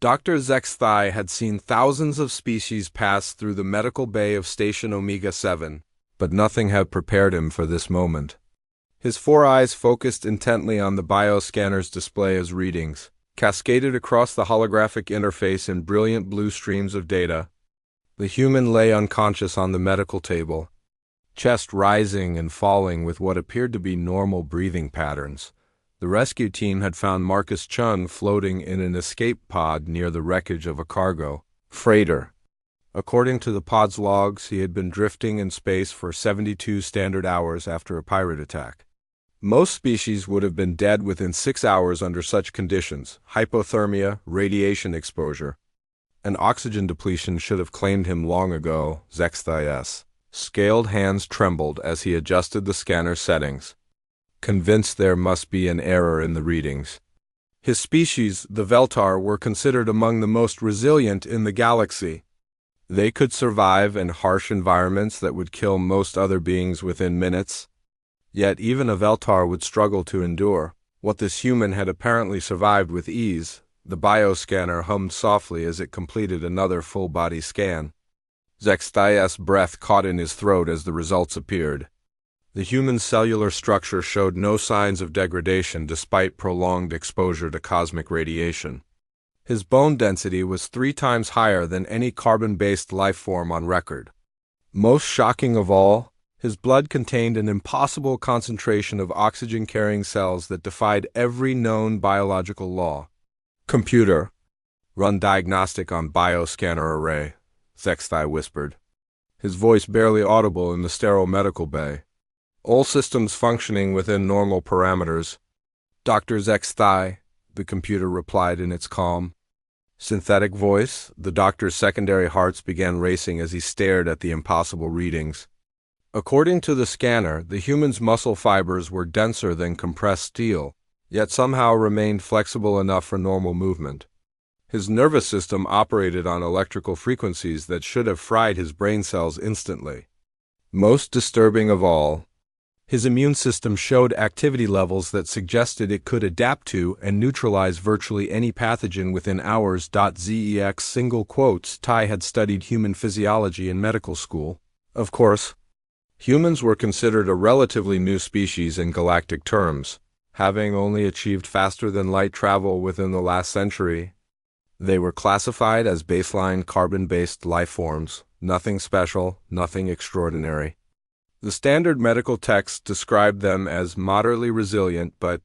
Dr. Zexthai had seen thousands of species pass through the medical bay of Station Omega-7, but nothing had prepared him for this moment. His four eyes focused intently on the bioscanner's display as readings, cascaded across the holographic interface in brilliant blue streams of data. The human lay unconscious on the medical table, chest rising and falling with what appeared to be normal breathing patterns. The rescue team had found Marcus Chung floating in an escape pod near the wreckage of a cargo freighter. According to the pod's logs, he had been drifting in space for 72 standard hours after a pirate attack. Most species would have been dead within 6 hours under such conditions: hypothermia, radiation exposure. An oxygen depletion should have claimed him long ago. Zexthai's scaled hands trembled as he adjusted the scanner settings, convinced there must be an error in the readings. His species, the Veltar, were considered among the most resilient in the galaxy. They could survive in harsh environments that would kill most other beings within minutes. Yet even a Veltar would struggle to endure what this human had apparently survived with ease. The bioscanner hummed softly as it completed another full-body scan. Zexthai's breath caught in his throat as the results appeared. The human cellular structure showed no signs of degradation despite prolonged exposure to cosmic radiation. His bone density was 3 times higher than any carbon-based life form on record. Most shocking of all, his blood contained an impossible concentration of oxygen-carrying cells that defied every known biological law. "Computer, run diagnostic on bioscanner array," Zexthai whispered, his voice barely audible in the sterile medical bay. "All systems functioning within normal parameters." "Dr. Zexthai," the computer replied in its calm, synthetic voice. The doctor's secondary hearts began racing as he stared at the impossible readings. According to the scanner, the human's muscle fibers were denser than compressed steel, yet somehow remained flexible enough for normal movement. His nervous system operated on electrical frequencies that should have fried his brain cells instantly. Most disturbing of all, his immune system showed activity levels that suggested it could adapt to and neutralize virtually any pathogen within hours. Zex single quotes. Tai had studied human physiology in medical school. Of course, humans were considered a relatively new species in galactic terms, having only achieved faster-than-light travel within the last century. They were classified as baseline carbon-based life forms, nothing special, nothing extraordinary. The standard medical text described them as moderately resilient but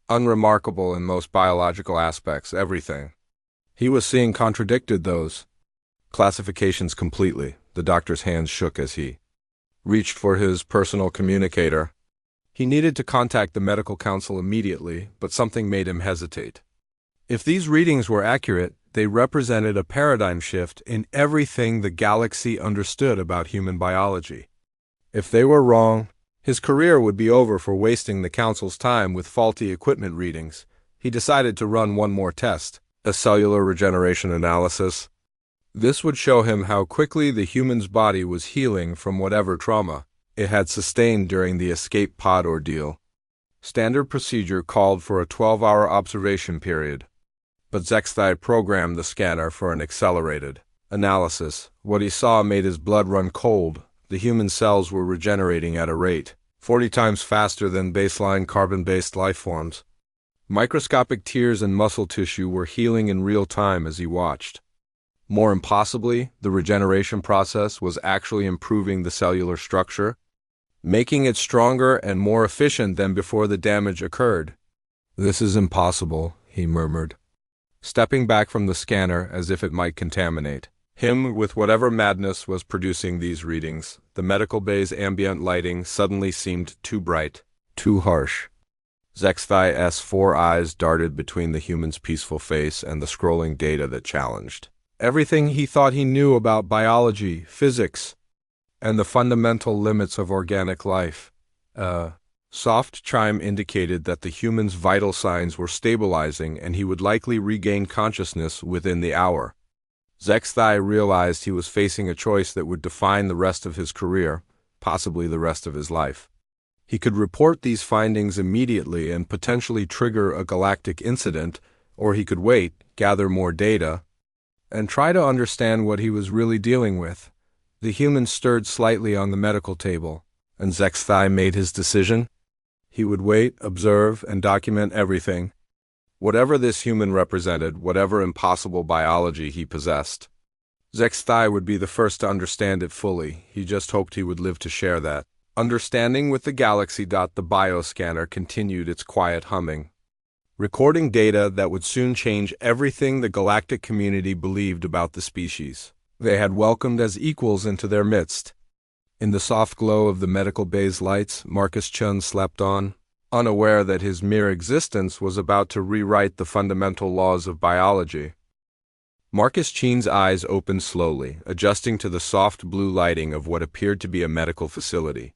unremarkable in most biological aspects. Everything he was seeing contradicted those classifications completely. The doctor's hands shook as he reached for his personal communicator. He needed to contact the medical council immediately, but something made him hesitate. If these readings were accurate, they represented a paradigm shift in everything the galaxy understood about human biology. If they were wrong, his career would be over for wasting the council's time with faulty equipment readings. He decided to run one more test, a cellular regeneration analysis. This would show him how quickly the human's body was healing from whatever trauma it had sustained during the escape pod ordeal. Standard procedure called for a 12-hour observation period, but Zexthai programmed the scanner for an accelerated analysis. What he saw made his blood run cold. The human cells were regenerating at a rate 40 times faster than baseline carbon-based life forms. Microscopic tears and muscle tissue were healing in real time as he watched. More impossibly, the regeneration process was actually improving the cellular structure, making it stronger and more efficient than before the damage occurred. "This is impossible," he murmured, stepping back from the scanner as if it might contaminate him with whatever madness was producing these readings. The medical bay's ambient lighting suddenly seemed too bright, too harsh. Zexthai's 4 eyes darted between the human's peaceful face and the scrolling data that challenged everything he thought he knew about biology, physics, and the fundamental limits of organic life. A soft chime indicated that the human's vital signs were stabilizing and he would likely regain consciousness within the hour. Zexthai realized he was facing a choice that would define the rest of his career, possibly the rest of his life. He could report these findings immediately and potentially trigger a galactic incident, Or he could wait, gather more data, and try to understand what he was really dealing with. The human stirred slightly on the medical table, and Zexthai made his decision. He would wait, observe, and document everything. Whatever this human represented, whatever impossible biology he possessed. Zexthai would be the first to understand it fully. He just hoped he would live to share that. Understanding with the galaxy. The bioscanner continued its quiet humming, recording data that would soon change everything the galactic community believed about the species they had welcomed as equals into their midst. In the soft glow of the medical bay's lights, Marcus Chun slept on, unaware that his mere existence was about to rewrite the fundamental laws of biology. Marcus Chen's eyes opened slowly, adjusting to the soft blue lighting of what appeared to be a medical facility.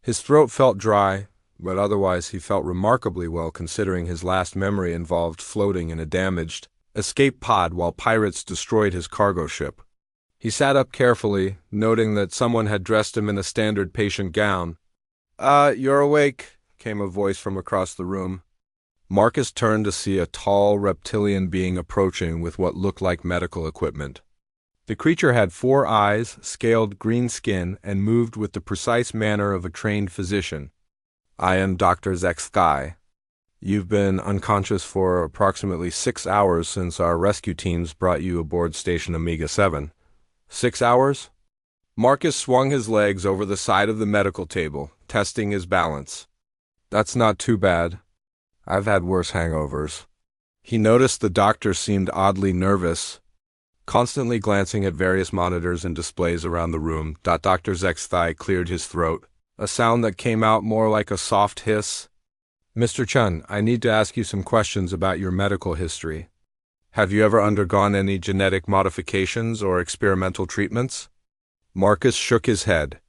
His throat felt dry, but otherwise he felt remarkably well considering his last memory involved floating in a damaged escape pod while pirates destroyed his cargo ship. He sat up carefully, noting that someone had dressed him in a standard patient gown. You're awake," came a voice from across the room. Marcus turned to see a tall reptilian being approaching with what looked like medical equipment. The creature had 4 eyes, scaled green skin, and moved with the precise manner of a trained physician. "I am Dr. Zexthai. You've been unconscious for approximately 6 hours since our rescue teams brought you aboard Station Omega 7. 6 hours?" Marcus swung his legs over the side of the medical table, testing his balance. "That's not too bad. I've had worse hangovers." He noticed the doctor seemed oddly nervous, constantly glancing at various monitors and displays around the room. Dr. Zexthai cleared his throat, a sound that came out more like a soft hiss. "Mr. Chun, I need to ask you some questions about your medical history. Have you ever undergone any genetic modifications or experimental treatments?" Marcus shook his head.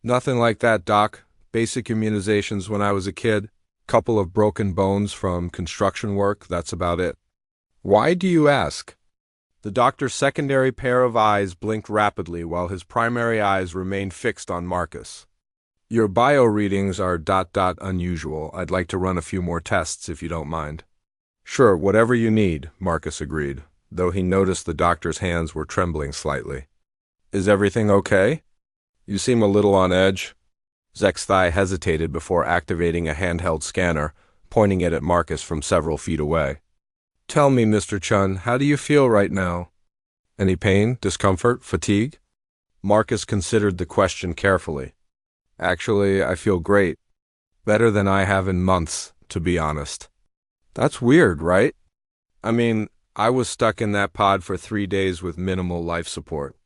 "Nothing like that, Doc. Basic immunizations when I was a kid. Couple of broken bones from construction work, that's about it." "Why do you ask?" The doctor's secondary pair of eyes blinked rapidly while his primary eyes remained fixed on Marcus. "Your bio readings are ... unusual. I'd like to run a few more tests if you don't mind." "Sure, whatever you need," Marcus agreed, though he noticed the doctor's hands were trembling slightly. "Is everything okay? You seem a little on edge." Zexthai hesitated before activating a handheld scanner, pointing it at Marcus from several feet away. "Tell me, Mr. Chun, how do you feel right now? Any pain, discomfort, fatigue?" Marcus considered the question carefully. "Actually, I feel great. Better than I have in months, to be honest." "That's weird, right? I mean, I was stuck in that pod for 3 days with minimal life support."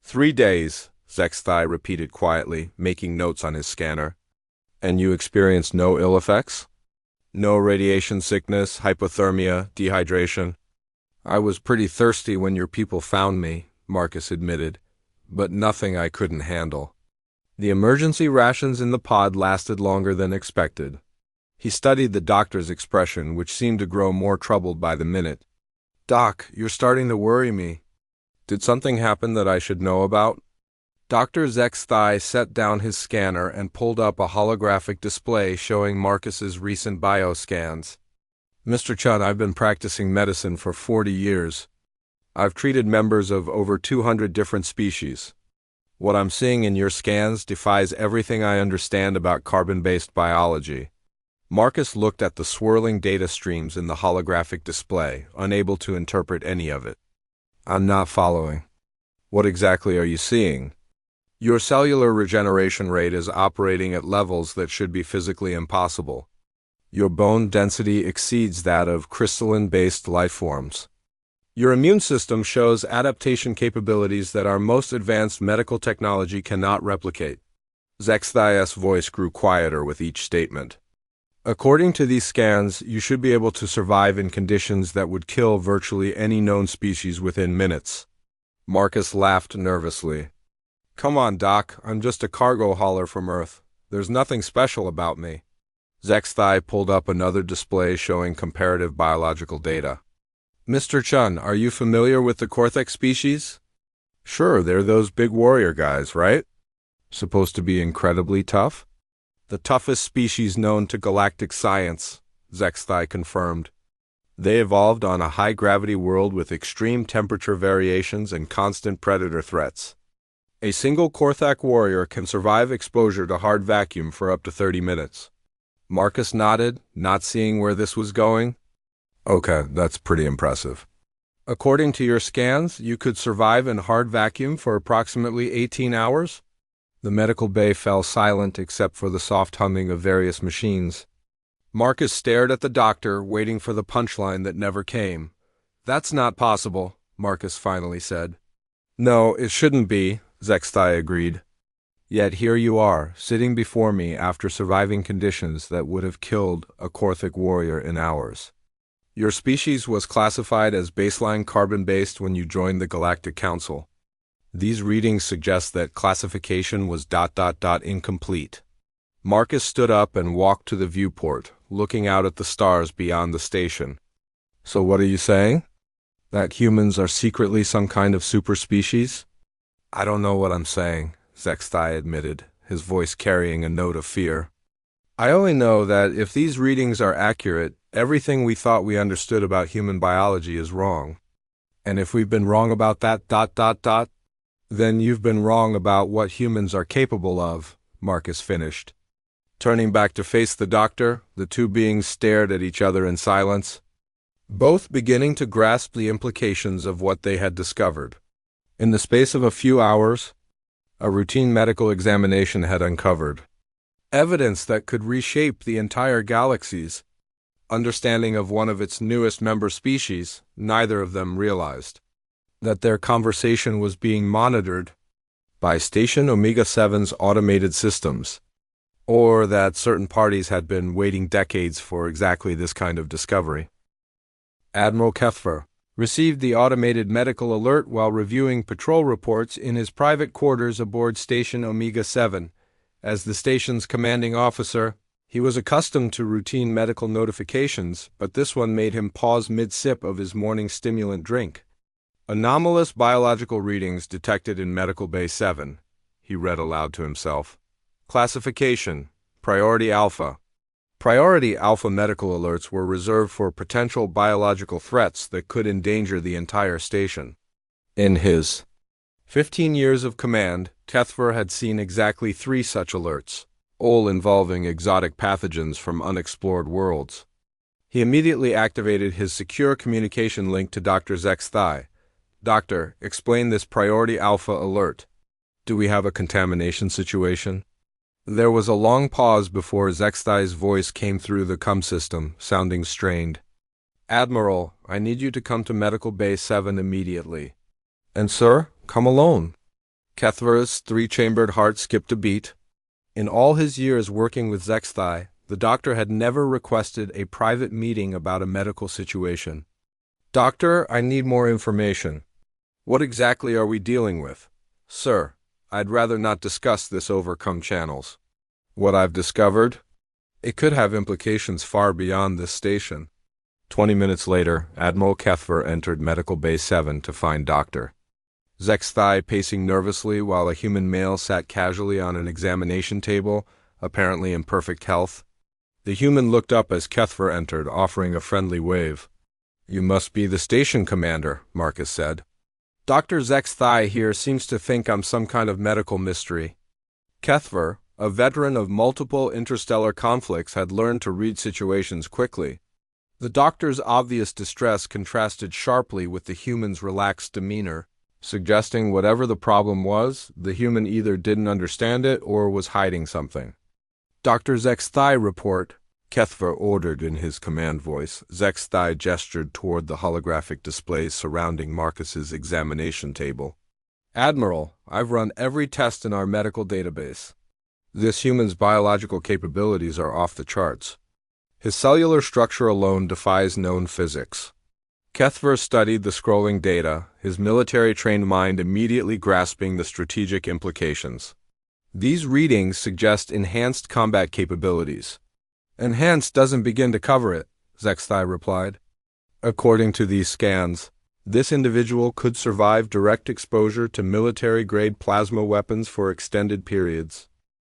3 days, Zexthai repeated quietly, making notes on his scanner. "And you experienced no ill effects? No radiation sickness, hypothermia, dehydration?" "I was pretty thirsty when your people found me," Marcus admitted, "but nothing I couldn't handle." The emergency rations in the pod lasted longer than expected. He studied the doctor's expression, which seemed to grow more troubled by the minute. "Doc, you're starting to worry me. Did something happen that I should know about?" Dr. Zexthai set down his scanner and pulled up a holographic display showing Marcus's recent bioscans. "Mr. Chun, I've been practicing medicine for 40 years. I've treated members of over 200 different species. What I'm seeing in your scans defies everything I understand about carbon-based biology." Marcus looked at the swirling data streams in the holographic display, unable to interpret any of it. "I'm not following. What exactly are you seeing?" "Your cellular regeneration rate is operating at levels that should be physically impossible. Your bone density exceeds that of crystalline-based life forms. Your immune system shows adaptation capabilities that our most advanced medical technology cannot replicate." Zexthai's voice grew quieter with each statement. "According to these scans, you should be able to survive in conditions that would kill virtually any known species within minutes." Marcus laughed nervously. "Come on, Doc, I'm just a cargo hauler from Earth. There's nothing special about me." Zexthai pulled up another display showing comparative biological data. "Mr. Chun, are you familiar with the Korthek species?" "Sure, they're those big warrior guys, right? Supposed to be incredibly tough?" "The toughest species known to galactic science," Zexthai confirmed. They evolved on a high-gravity world with extreme temperature variations and constant predator threats. A single Korthak warrior can survive exposure to hard vacuum for up to 30 minutes. Marcus nodded, not seeing where this was going. Okay, that's pretty impressive. According to your scans, you could survive in hard vacuum for approximately 18 hours? The medical bay fell silent except for the soft humming of various machines. Marcus stared at the doctor, waiting for the punchline that never came. That's not possible, Marcus finally said. No, it shouldn't be, Zexthai agreed. Yet here you are, sitting before me after surviving conditions that would have killed a Korthak warrior in hours. Your species was classified as baseline carbon-based when you joined the Galactic Council. These readings suggest that classification was ... incomplete. Marcus stood up and walked to the viewport, looking out at the stars beyond the station. So what are you saying? That humans are secretly some kind of superspecies? I don't know what I'm saying, Zexthai admitted, his voice carrying a note of fear. I only know that if these readings are accurate, everything we thought we understood about human biology is wrong. And if we've been wrong about that ... then you've been wrong about what humans are capable of, Marcus finished. Turning back to face the doctor, the two beings stared at each other in silence, both beginning to grasp the implications of what they had discovered. In the space of a few hours, a routine medical examination had uncovered evidence that could reshape the entire galaxy's understanding of one of its newest member species. Neither of them realized that their conversation was being monitored by Station Omega-7's automated systems, or that certain parties had been waiting decades for exactly this kind of discovery. Admiral Kethver received the automated medical alert while reviewing patrol reports in his private quarters aboard Station Omega-7. As the station's commanding officer, he was accustomed to routine medical notifications, but this one made him pause mid-sip of his morning stimulant drink. Anomalous biological readings detected in Medical Bay 7, he read aloud to himself. Classification: Priority Alpha. Priority Alpha medical alerts were reserved for potential biological threats that could endanger the entire station. In his 15 years of command, Kethver had seen exactly 3 such alerts, all involving exotic pathogens from unexplored worlds. He immediately activated his secure communication link to Dr. Zexthai. Doctor, explain this Priority Alpha alert. Do we have a contamination situation? There was a long pause before Zexthai's voice came through the COM system, sounding strained. Admiral, I need you to come to Medical Bay 7 immediately. And sir, come alone. Kethver's 3-chambered heart skipped a beat. In all his years working with Zexthai, the doctor had never requested a private meeting about a medical situation. Doctor, I need more information. What exactly are we dealing with? Sir, I'd rather not discuss this over COM channels. What I've discovered? It could have implications far beyond this station. 20 minutes later, Admiral Kethver entered Medical Bay 7 to find Dr. Zexthai pacing nervously while a human male sat casually on an examination table, apparently in perfect health. The human looked up as Kethver entered, offering a friendly wave. You must be the station commander, Marcus said. Dr. Zexthai here seems to think I'm some kind of medical mystery. Kethver, a veteran of multiple interstellar conflicts, had learned to read situations quickly. The doctor's obvious distress contrasted sharply with the human's relaxed demeanor, suggesting whatever the problem was, the human either didn't understand it or was hiding something. Dr. Zexthai report, Kethver ordered in his command voice. Zexthai gestured toward the holographic displays surrounding Marcus's examination table. Admiral, I've run every test in our medical database. This human's biological capabilities are off the charts. His cellular structure alone defies known physics. Kethver studied the scrolling data, his military-trained mind immediately grasping the strategic implications. These readings suggest enhanced combat capabilities. Enhanced doesn't begin to cover it, Zexthai replied. According to these scans, this individual could survive direct exposure to military-grade plasma weapons for extended periods.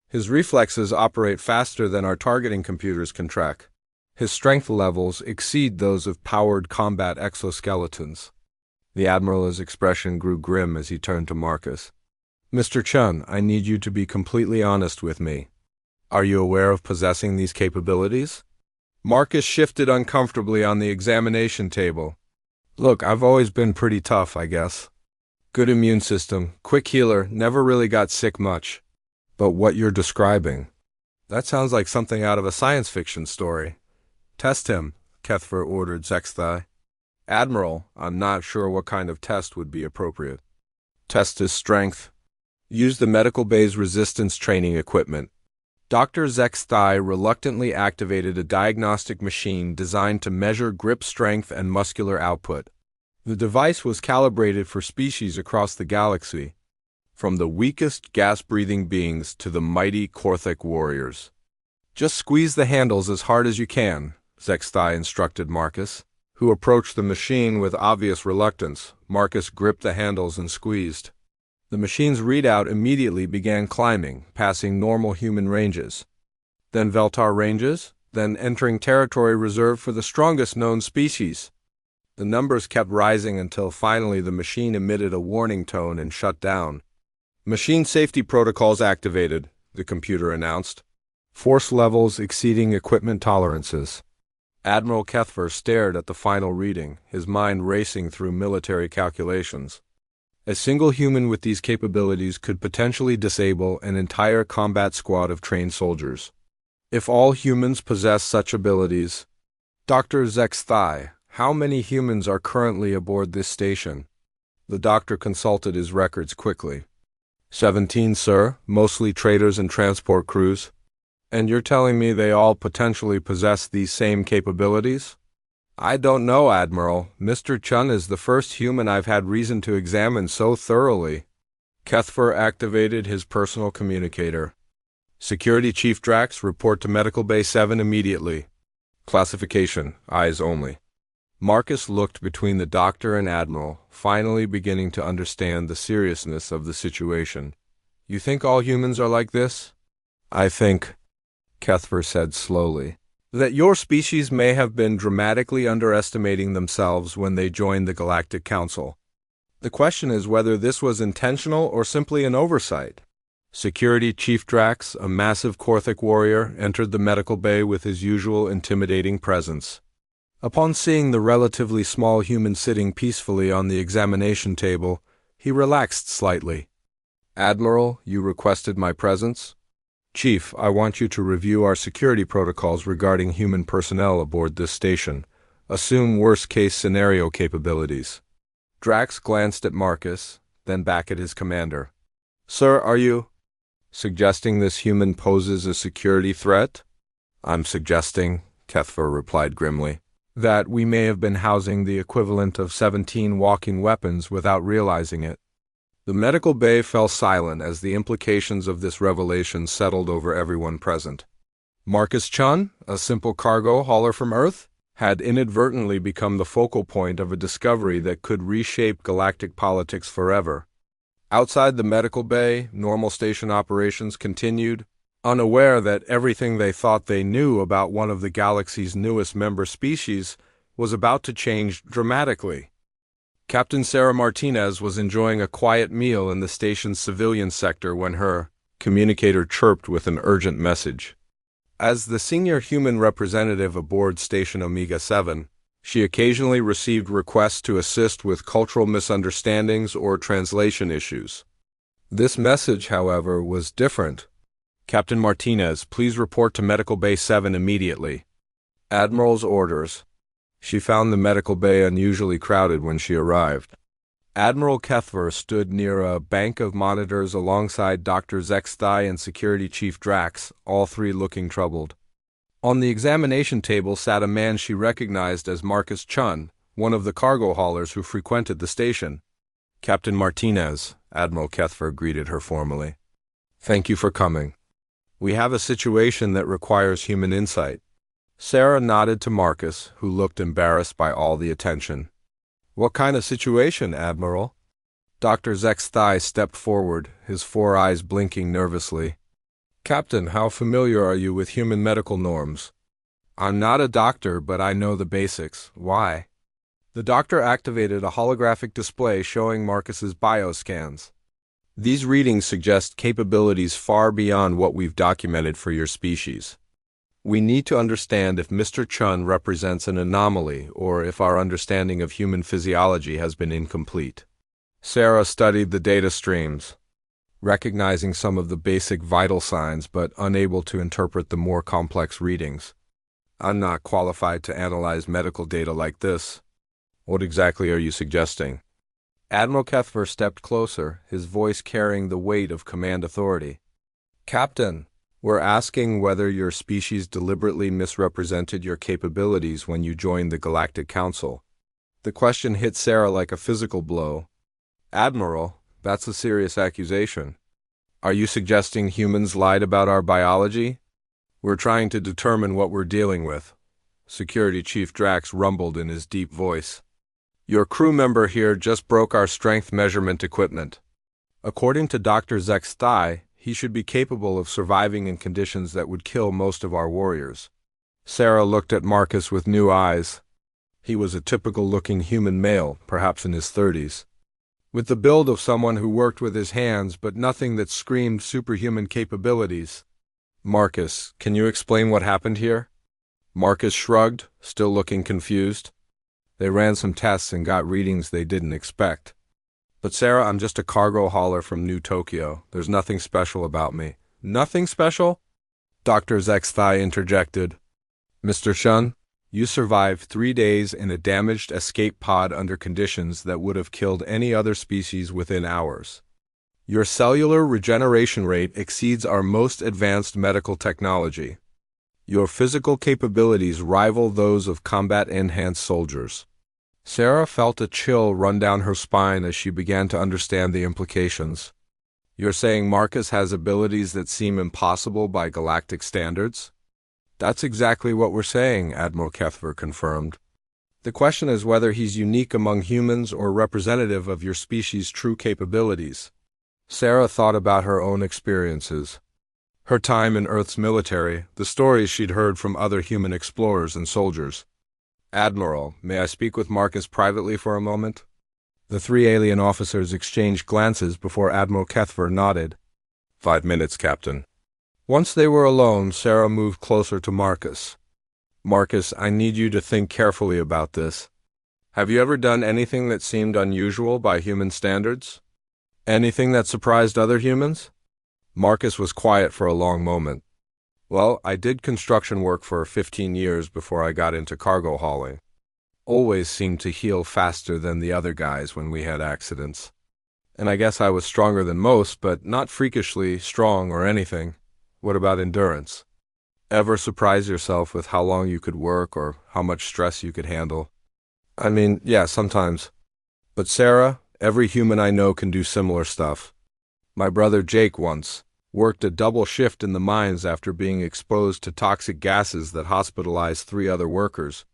His reflexes operate faster than our targeting computers can track. His strength levels exceed those of powered combat exoskeletons. The Admiral's expression grew grim as he turned to Marcus. Mr. Chun, I need you to be completely honest with me. Are you aware of possessing these capabilities? Marcus shifted uncomfortably on the examination table. Look, I've always been pretty tough, I guess. Good immune system, quick healer, never really got sick much. But what you're describing, that sounds like something out of a science fiction story. Test him, Kethfer ordered Zexthai. Admiral, I'm not sure what kind of test would be appropriate. Test his strength. Use the medical bay's resistance training equipment. Dr. Zexthai reluctantly activated a diagnostic machine designed to measure grip strength and muscular output. The device was calibrated for species across the galaxy, from the weakest gas-breathing beings to the mighty Korthic warriors. Just squeeze the handles as hard as you can, Zexthai instructed Marcus, who approached the machine with obvious reluctance. Marcus gripped the handles and squeezed. The machine's readout immediately began climbing, passing normal human ranges. Then Veltar ranges, then entering territory reserved for the strongest known species. The numbers kept rising until finally the machine emitted a warning tone and shut down. Machine safety protocols activated, the computer announced. Force levels exceeding equipment tolerances. Admiral Kethfer stared at the final reading, his mind racing through military calculations. A single human with these capabilities could potentially disable an entire combat squad of trained soldiers. If all humans possess such abilities, Dr. Zexthai, how many humans are currently aboard this station? The doctor consulted his records quickly. 17, sir, mostly traders and transport crews. And you're telling me they all potentially possess these same capabilities? I don't know, Admiral. Mr. Chun is the first human I've had reason to examine so thoroughly. Kethfer activated his personal communicator. Security Chief Drax, report to Medical Bay 7 immediately. Classification, eyes only. Marcus looked between the doctor and Admiral, finally beginning to understand the seriousness of the situation. You think all humans are like this? I think, Kethfer said slowly, that your species may have been dramatically underestimating themselves when they joined the Galactic Council. The question is whether this was intentional or simply an oversight. Security Chief Drax, a massive Korthic warrior, entered the medical bay with his usual intimidating presence. Upon seeing the relatively small human sitting peacefully on the examination table, he relaxed slightly. Admiral, you requested my presence? Chief, I want you to review our security protocols regarding human personnel aboard this station. Assume worst-case scenario capabilities. Drax glanced at Marcus, then back at his commander. Sir, are you suggesting this human poses a security threat? I'm suggesting, Kethfer replied grimly, that we may have been housing the equivalent of 17 walking weapons without realizing it. The medical bay fell silent as the implications of this revelation settled over everyone present. Marcus Chun, a simple cargo hauler from Earth, had inadvertently become the focal point of a discovery that could reshape galactic politics forever. Outside the medical bay, normal station operations continued, unaware that everything they thought they knew about one of the galaxy's newest member species was about to change dramatically. Captain Sarah Martinez was enjoying a quiet meal in the station's civilian sector when her communicator chirped with an urgent message. As the senior human representative aboard Station Omega 7, she occasionally received requests to assist with cultural misunderstandings or translation issues. This message, however, was different. Captain Martinez, please report to Medical Bay 7 immediately. Admiral's orders. She found the medical bay unusually crowded when she arrived. Admiral Kethfer stood near a bank of monitors alongside Dr. Zexthai and Security Chief Drax, all three looking troubled. On the examination table sat a man she recognized as Marcus Chun, one of the cargo haulers who frequented the station. Captain Martinez, Admiral Kethfer greeted her formally. Thank you for coming. We have a situation that requires human insight. Sarah nodded to Marcus, who looked embarrassed by all the attention. What kind of situation, Admiral? Dr. Zexthai stepped forward, his four eyes blinking nervously. Captain, how familiar are you with human medical norms? I'm not a doctor, but I know the basics. Why? The doctor activated a holographic display showing Marcus's bioscans. These readings suggest capabilities far beyond what we've documented for your species. We need to understand if Mr. Chun represents an anomaly or if our understanding of human physiology has been incomplete. Sarah studied the data streams, recognizing some of the basic vital signs but unable to interpret the more complex readings. I'm not qualified to analyze medical data like this. What exactly are you suggesting? Admiral Kethver stepped closer, his voice carrying the weight of command authority. Captain, we're asking whether your species deliberately misrepresented your capabilities when you joined the Galactic Council. The question hit Sarah like a physical blow. Admiral, that's a serious accusation. Are you suggesting humans lied about our biology? We're trying to determine what we're dealing with. Security Chief Drax rumbled in his deep voice. Your crew member here just broke our strength measurement equipment. According to Dr. Zek's thigh, he should be capable of surviving in conditions that would kill most of our warriors. Sarah looked at Marcus with new eyes. He was a typical-looking human male, perhaps in his 30s, with the build of someone who worked with his hands, but nothing that screamed superhuman capabilities. Marcus, can you explain what happened here? Marcus shrugged, still looking confused. They ran some tests and got readings they didn't expect. But Sarah, I'm just a cargo hauler from New Tokyo. There's nothing special about me. Nothing special? Dr. Zek's-thigh interjected. Mr. Shun, you survived 3 days in a damaged escape pod under conditions that would have killed any other species within hours. Your cellular regeneration rate exceeds our most advanced medical technology. Your physical capabilities rival those of combat-enhanced soldiers. Sarah felt a chill run down her spine as she began to understand the implications. You're saying Marcus has abilities that seem impossible by galactic standards? That's exactly what we're saying, Admiral Kethver confirmed. The question is whether he's unique among humans or representative of your species' true capabilities. Sarah thought about her own experiences. Her time in Earth's military, the stories she'd heard from other human explorers and soldiers. Admiral, may I speak with Marcus privately for a moment? The 3 alien officers exchanged glances before Admiral Kethver nodded. 5 minutes, Captain. Once they were alone, Sarah moved closer to Marcus. Marcus, I need you to think carefully about this. Have you ever done anything that seemed unusual by human standards? Anything that surprised other humans? Marcus was quiet for a long moment. Well, I did construction work for 15 years before I got into cargo hauling. Always seemed to heal faster than the other guys when we had accidents. And I guess I was stronger than most, but not freakishly strong or anything. What about endurance? Ever surprise yourself with how long you could work or how much stress you could handle? I mean, yeah, sometimes. But Sarah, every human I know can do similar stuff. My brother Jake once worked a double shift in the mines after being exposed to toxic gases that hospitalized 3 other workers.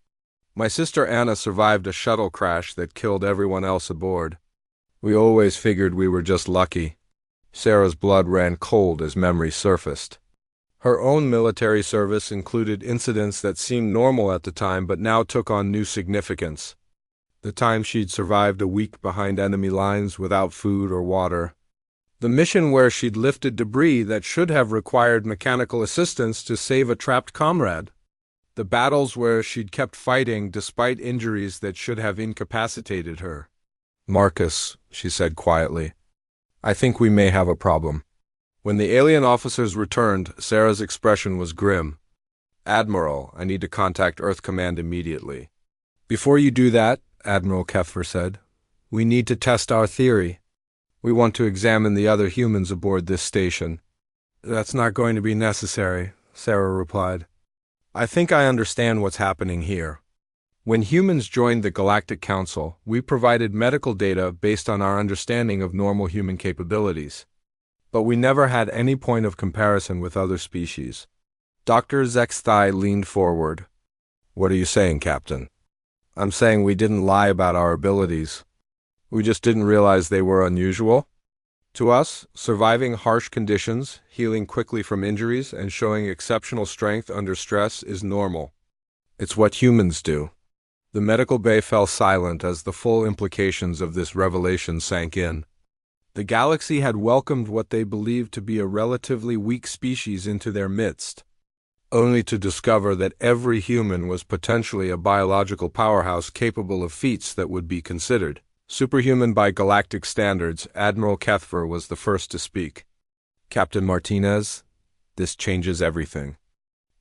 My sister Anna survived a shuttle crash that killed everyone else aboard. We always figured we were just lucky. Sarah's blood ran cold as memory surfaced. Her own military service included incidents that seemed normal at the time but now took on new significance. The time she'd survived a week behind enemy lines without food or water. The mission where she'd lifted debris that should have required mechanical assistance to save a trapped comrade. The battles where she'd kept fighting despite injuries that should have incapacitated her. Marcus, she said quietly, I think we may have a problem. When the alien officers returned, Sarah's expression was grim. Admiral, I need to contact Earth Command immediately. Before you do that, Admiral Kethver said, we need to test our theory. We want to examine the other humans aboard this station. That's not going to be necessary, Sarah replied. I think I understand what's happening here. When humans joined the Galactic Council, we provided medical data based on our understanding of normal human capabilities. But we never had any point of comparison with other species. Dr. Zek's-thigh leaned forward. What are you saying, Captain? I'm saying we didn't lie about our abilities. We just didn't realize they were unusual. To us, surviving harsh conditions, healing quickly from injuries, and showing exceptional strength under stress is normal. It's what humans do. The medical bay fell silent as the full implications of this revelation sank in. The galaxy had welcomed what they believed to be a relatively weak species into their midst, only to discover that every human was potentially a biological powerhouse capable of feats that would be considered superhuman by galactic standards. Admiral Kethver was the first to speak. Captain Martinez, this changes everything.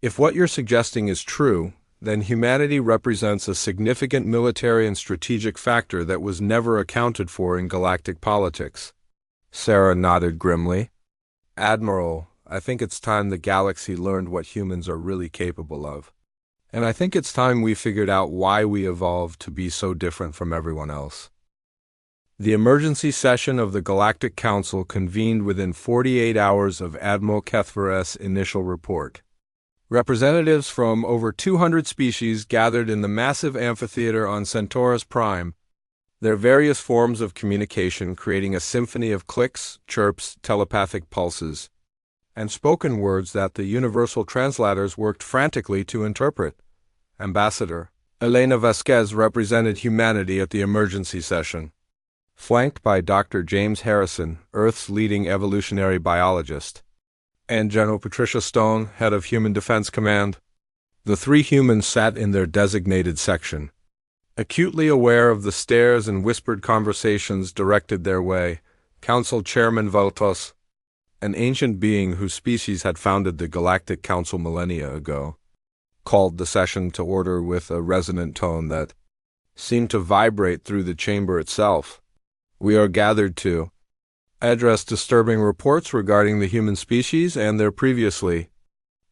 If what you're suggesting is true, then humanity represents a significant military and strategic factor that was never accounted for in galactic politics. Sarah nodded grimly. Admiral, I think it's time the galaxy learned what humans are really capable of. And I think it's time we figured out why we evolved to be so different from everyone else. The emergency session of the Galactic Council convened within 48 hours of Admiral Kethver's initial report. Representatives from over 200 species gathered in the massive amphitheater on Centaurus Prime, their various forms of communication creating a symphony of clicks, chirps, telepathic pulses, and spoken words that the universal translators worked frantically to interpret. Ambassador Elena Vasquez represented humanity at the emergency session, flanked by Dr. James Harrison, Earth's leading evolutionary biologist, and General Patricia Stone, head of Human Defense Command. The three humans sat in their designated section, acutely aware of the stares and whispered conversations directed their way. Council Chairman Valtos, an ancient being whose species had founded the Galactic Council millennia ago, called the session to order with a resonant tone that seemed to vibrate through the chamber itself. We are gathered to address disturbing reports regarding the human species and their previously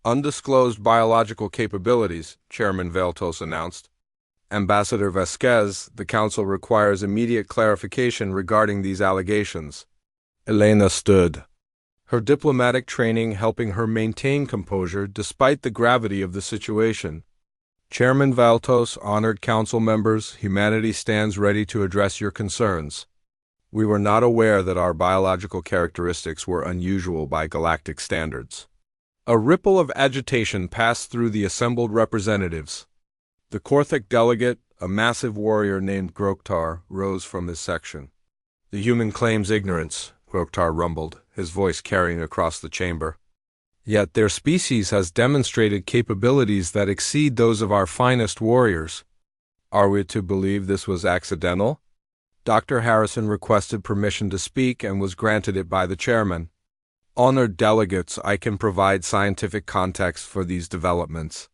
undisclosed biological capabilities, Chairman Valtos announced. Ambassador Vasquez, the Council requires immediate clarification regarding these allegations. Elena stood, her diplomatic training helping her maintain composure despite the gravity of the situation. Chairman Valtos, honored Council members, humanity stands ready to address your concerns. We were not aware that our biological characteristics were unusual by galactic standards. A ripple of agitation passed through the assembled representatives. The Korthic delegate, a massive warrior named Groktar, rose from his section. The human claims ignorance, Groktar rumbled, his voice carrying across the chamber. Yet their species has demonstrated capabilities that exceed those of our finest warriors. Are we to believe this was accidental? Dr. Harrison requested permission to speak and was granted it by the chairman. Honored delegates, I can provide scientific context for these developments.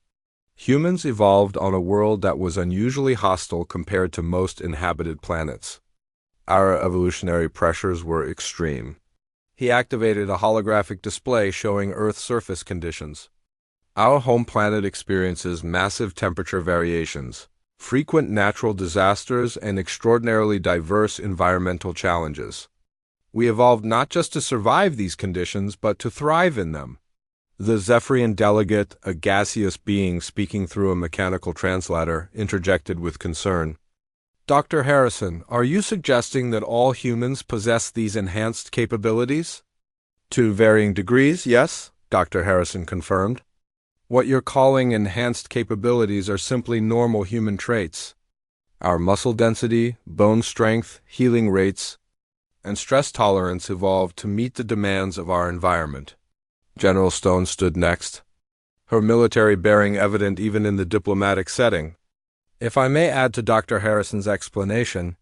Humans evolved on a world that was unusually hostile compared to most inhabited planets. Our evolutionary pressures were extreme. He activated a holographic display showing Earth's surface conditions. Our home planet experiences massive temperature variations, frequent natural disasters, and extraordinarily diverse environmental challenges. We evolved not just to survive these conditions, but to thrive in them. The Zephyrian delegate, a gaseous being speaking through a mechanical translator, interjected with concern. Dr. Harrison, are you suggesting that all humans possess these enhanced capabilities? To varying degrees, yes, Dr. Harrison confirmed. What you're calling enhanced capabilities are simply normal human traits. Our muscle density, bone strength, healing rates, and stress tolerance evolved to meet the demands of our environment. General Stone stood next, her military bearing evident even in the diplomatic setting. If I may add to Dr. Harrison's explanation,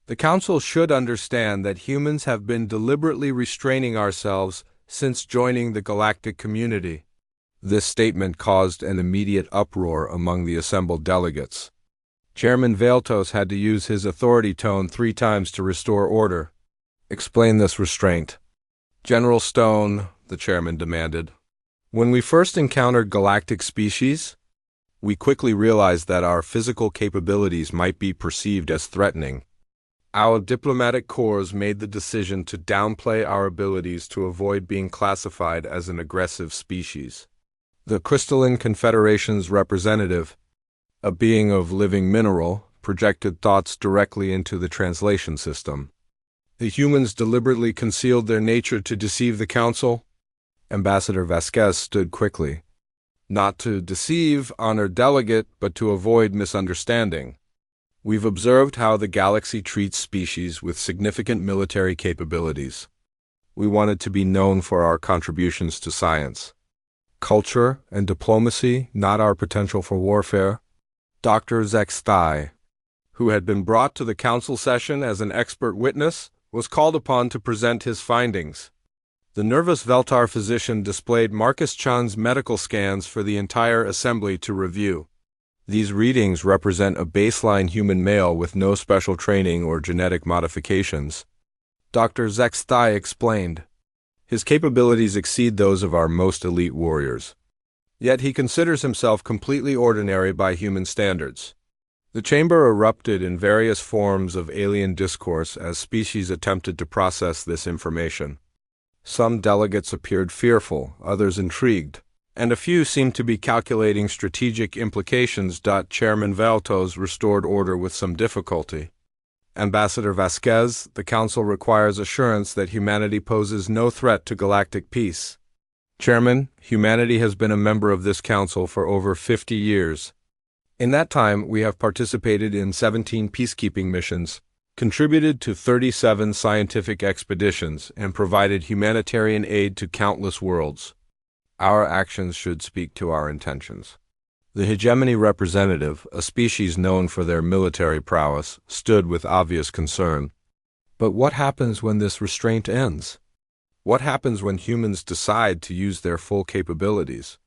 the Council should understand that humans have been deliberately restraining ourselves since joining the galactic community. This statement caused an immediate uproar among the assembled delegates. Chairman Valtos had to use his authority tone 3 times to restore order. Explain this restraint. General Stone, the chairman demanded. When we first encountered galactic species, we quickly realized that our physical capabilities might be perceived as threatening. Our diplomatic corps made the decision to downplay our abilities to avoid being classified as an aggressive species. The Crystalline Confederation's representative, a being of living mineral, projected thoughts directly into the translation system. The humans deliberately concealed their nature to deceive the Council. Ambassador Vasquez stood quickly. not to deceive honored delegate, but to avoid misunderstanding. We've observed how the galaxy treats species with significant military capabilities. We wanted to be known for our contributions to science, culture, and diplomacy, not our potential for warfare. Dr. Zexthai, who had been brought to the council session as an expert witness, was called upon to present his findings. The nervous Veltar physician displayed Marcus Chan's medical scans for the entire assembly to review. These readings represent a baseline human male with no special training or genetic modifications. Dr. Zexthai explained, his capabilities exceed those of our most elite warriors. Yet he considers himself completely ordinary by human standards. The chamber erupted in various forms of alien discourse as species attempted to process this information. Some delegates appeared fearful, others intrigued, and a few seemed to be calculating strategic implications. Chairman Valtos restored order with some difficulty. Ambassador Vasquez, the Council requires assurance that humanity poses no threat to galactic peace. Chairman, humanity has been a member of this Council for over 50 years. In that time, we have participated in 17 peacekeeping missions, contributed to 37 scientific expeditions, and provided humanitarian aid to countless worlds. Our actions should speak to our intentions. The hegemony representative, a species known for their military prowess, stood with obvious concern. But what happens when this restraint ends? What happens when humans decide to use their full capabilities?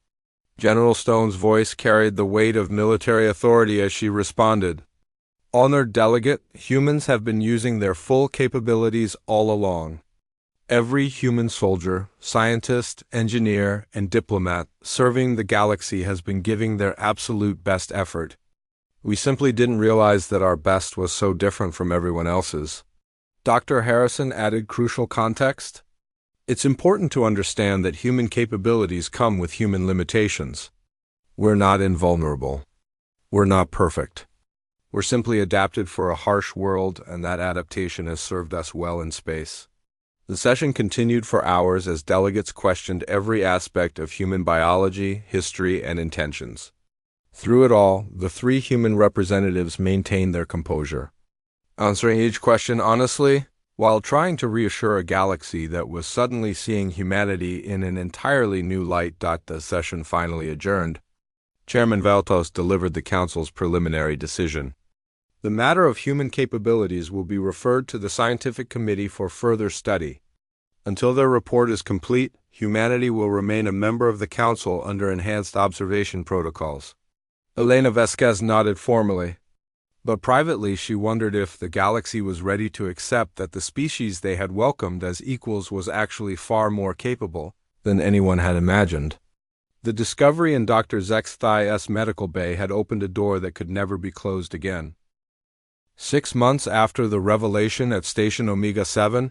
General Stone's voice carried the weight of military authority as she responded, Honored delegate, humans have been using their full capabilities all along. Every human soldier, scientist, engineer, and diplomat serving the galaxy has been giving their absolute best effort. We simply didn't realize that our best was so different from everyone else's. Dr. Harrison added crucial context. It's important to understand that human capabilities come with human limitations. We're not invulnerable. We're not perfect. We're simply adapted for a harsh world, and that adaptation has served us well in space. The session continued for hours as delegates questioned every aspect of human biology, history, and intentions. Through it all, the three human representatives maintained their composure, answering each question honestly, while trying to reassure a galaxy that was suddenly seeing humanity in an entirely new light. The session finally adjourned. Chairman Valtos delivered the Council's preliminary decision. The matter of human capabilities will be referred to the Scientific Committee for further study. Until their report is complete, humanity will remain a member of the Council under enhanced observation protocols. Elena Vasquez nodded formally, but privately she wondered if the galaxy was ready to accept that the species they had welcomed as equals was actually far more capable than anyone had imagined. The discovery in Dr. Zexthai's medical bay had opened a door that could never be closed again. 6 months after the revelation at Station Omega 7,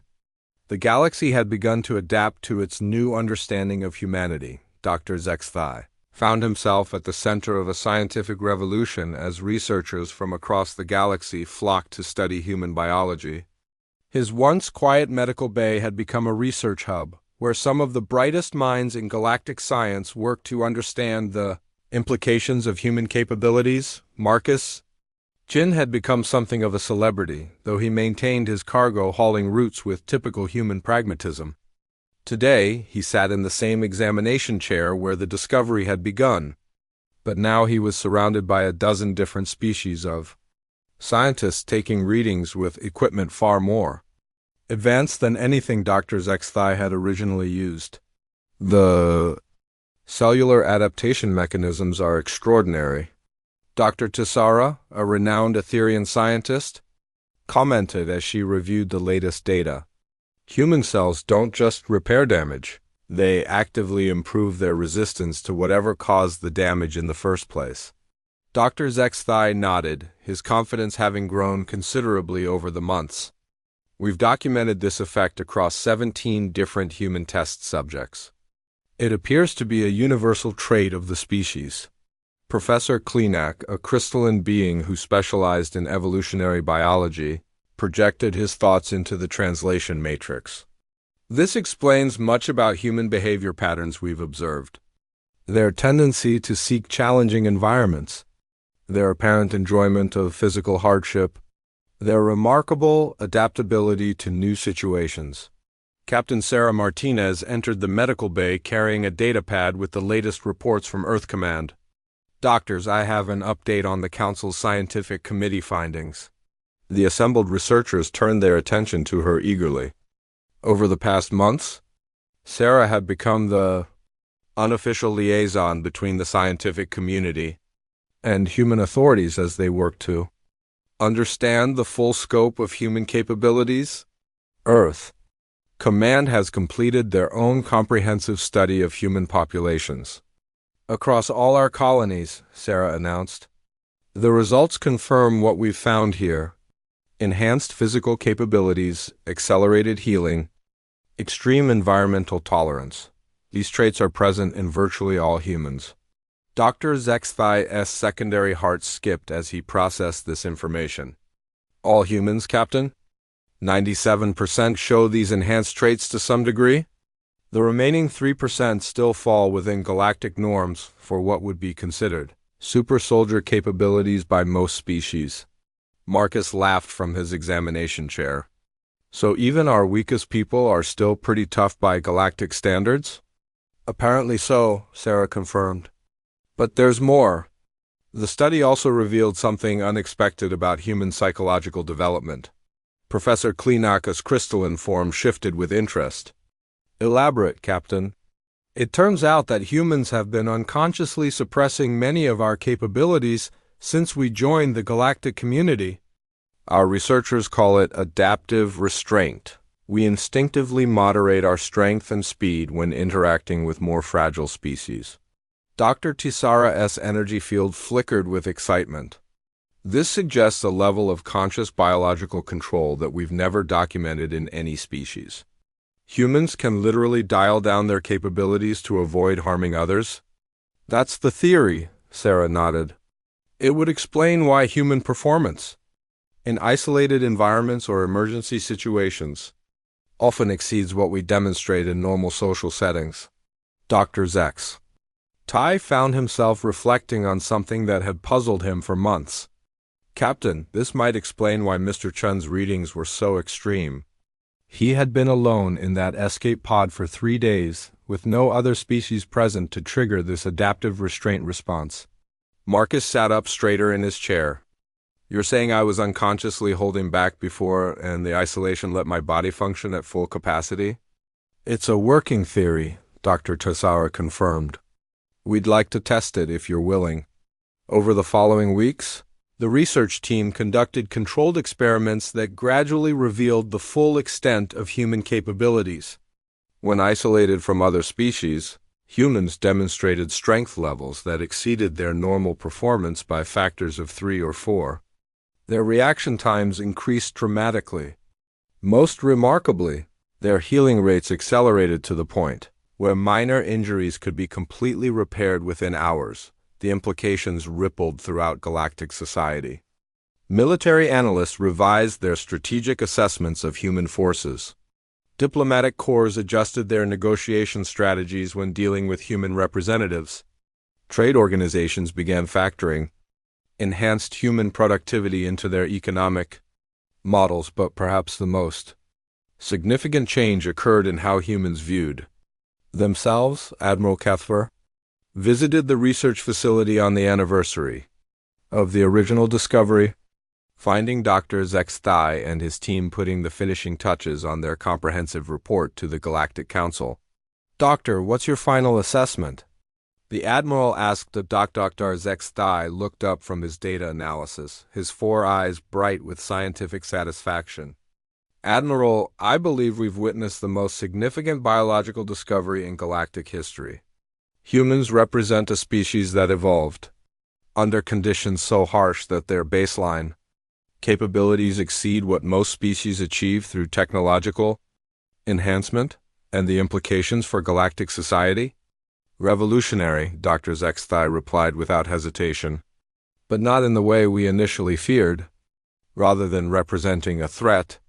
the galaxy had begun to adapt to its new understanding of humanity. Dr. Zexthai found himself at the center of a scientific revolution as researchers from across the galaxy flocked to study human biology. His once quiet medical bay had become a research hub, where some of the brightest minds in galactic science worked to understand the implications of human capabilities. Marcus Jin had become something of a celebrity, though he maintained his cargo hauling routes with typical human pragmatism. Today, he sat in the same examination chair where the discovery had begun, but now he was surrounded by a dozen different species of scientists taking readings with equipment far more advanced than anything Dr. Zexthai had originally used. The cellular adaptation mechanisms are extraordinary. Dr. Tessara, a renowned Etherian scientist, commented as she reviewed the latest data. Human cells don't just repair damage, they actively improve their resistance to whatever caused the damage in the first place. Dr. Zexthai nodded, his confidence having grown considerably over the months. We've documented this effect across 17 different human test subjects. It appears to be a universal trait of the species. Professor Klenak, a crystalline being who specialized in evolutionary biology, projected his thoughts into the translation matrix. This explains much about human behavior patterns we've observed. their tendency to seek challenging environments, their apparent enjoyment of physical hardship, their remarkable adaptability to new situations. Captain Sarah Martinez entered the medical bay carrying a datapad with the latest reports from Earth Command. Doctors, I have an update on the Council's Scientific Committee findings. The assembled researchers turned their attention to her eagerly. Over the past months, Sarah had become the unofficial liaison between the scientific community and human authorities as they work to understand the full scope of human capabilities. Earth Command has completed their own comprehensive study of human populations across all our colonies, Sarah announced. The results confirm what we've found here: enhanced physical capabilities, accelerated healing, extreme environmental tolerance. These traits are present in virtually all humans. Dr. HFY's secondary heart skipped as he processed this information. All humans, Captain? 97% show these enhanced traits to some degree. The remaining 3% still fall within galactic norms for what would be considered super soldier capabilities by most species. Marcus laughed from his examination chair. So even our weakest people are still pretty tough by galactic standards? Apparently so, Sarah confirmed. But there's more. The study also revealed something unexpected about human psychological development. Professor Klinaka's crystalline form shifted with interest. Elaborate, Captain. It turns out that humans have been unconsciously suppressing many of our capabilities since we joined the galactic community. Our researchers call it adaptive restraint. We instinctively moderate our strength and speed when interacting with more fragile species. Dr. Tisara's energy field flickered with excitement. This suggests a level of conscious biological control that we've never documented in any species. Humans can literally dial down their capabilities to avoid harming others? That's the theory, Sarah nodded. It would explain why human performance, in isolated environments or emergency situations, often exceeds what we demonstrate in normal social settings. Dr. Zex. Tai found himself reflecting on something that had puzzled him for months. Captain, this might explain why Mr. Chun's readings were so extreme. He had been alone in that escape pod for 3 days, with no other species present to trigger this adaptive restraint response. Marcus sat up straighter in his chair. You're saying I was unconsciously holding back before, and the isolation let my body function at full capacity? It's a working theory, Dr. Tisara confirmed. We'd like to test it if you're willing. Over the following weeks, the research team conducted controlled experiments that gradually revealed the full extent of human capabilities. When isolated from other species, humans demonstrated strength levels that exceeded their normal performance by factors of 3 or 4. Their reaction times increased dramatically. Most remarkably, their healing rates accelerated to the point where minor injuries could be completely repaired within hours. The implications rippled throughout galactic society. Military analysts revised their strategic assessments of human forces. Diplomatic corps adjusted their negotiation strategies when dealing with human representatives. Trade organizations began factoring enhanced human productivity into their economic models, but perhaps the most significant change occurred in how humans viewed themselves. Admiral Cathver visited the research facility on the anniversary of the original discovery, finding Dr. Zexthai and his team putting the finishing touches on their comprehensive report to the Galactic Council. Doctor, what's your final assessment? The Admiral asked. Dr. Zexthai looked up from his data analysis, his 4 eyes bright with scientific satisfaction. Admiral, I believe we've witnessed the most significant biological discovery in galactic history. Humans represent a species that evolved under conditions so harsh that their baseline capabilities exceed what most species achieve through technological enhancement, and the implications for galactic society? Revolutionary, Dr. Zexthai replied without hesitation, but not in the way we initially feared. Rather than representing a threat,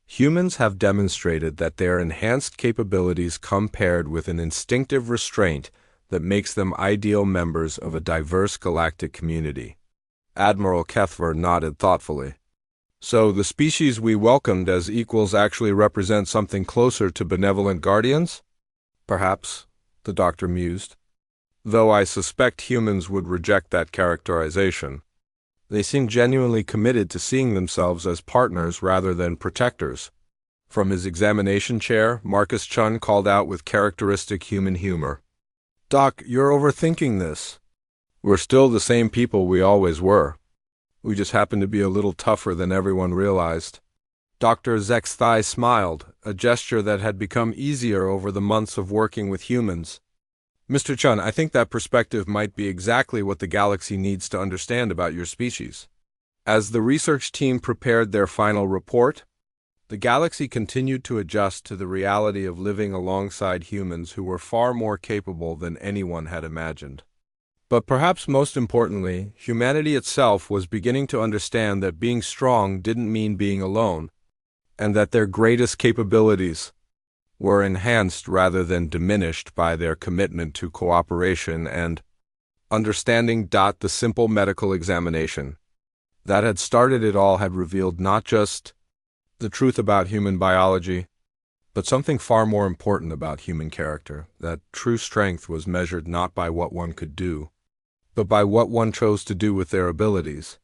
humans have demonstrated that their enhanced capabilities come paired with an instinctive restraint that makes them ideal members of a diverse galactic community. Admiral Kethver nodded thoughtfully. So the species we welcomed as equals actually represent something closer to benevolent guardians? Perhaps, the doctor mused. Though I suspect humans would reject that characterization. They seem genuinely committed to seeing themselves as partners rather than protectors. From his examination chair, Marcus Chun called out with characteristic human humor. Doc, you're overthinking this. We're still the same people we always were. We just happen to be a little tougher than everyone realized. Dr. Zexthai smiled, a gesture that had become easier over the months of working with humans. Mr. Chun, I think that perspective might be exactly what the galaxy needs to understand about your species. As the research team prepared their final report, the galaxy continued to adjust to the reality of living alongside humans who were far more capable than anyone had imagined. But perhaps most importantly, humanity itself was beginning to understand that being strong didn't mean being alone, and that their greatest capabilities were enhanced rather than diminished by their commitment to cooperation and understanding. The simple medical examination that had started it all had revealed not just the truth about human biology, but something far more important about human character, that true strength was measured not by what one could do, but by what one chose to do with their abilities.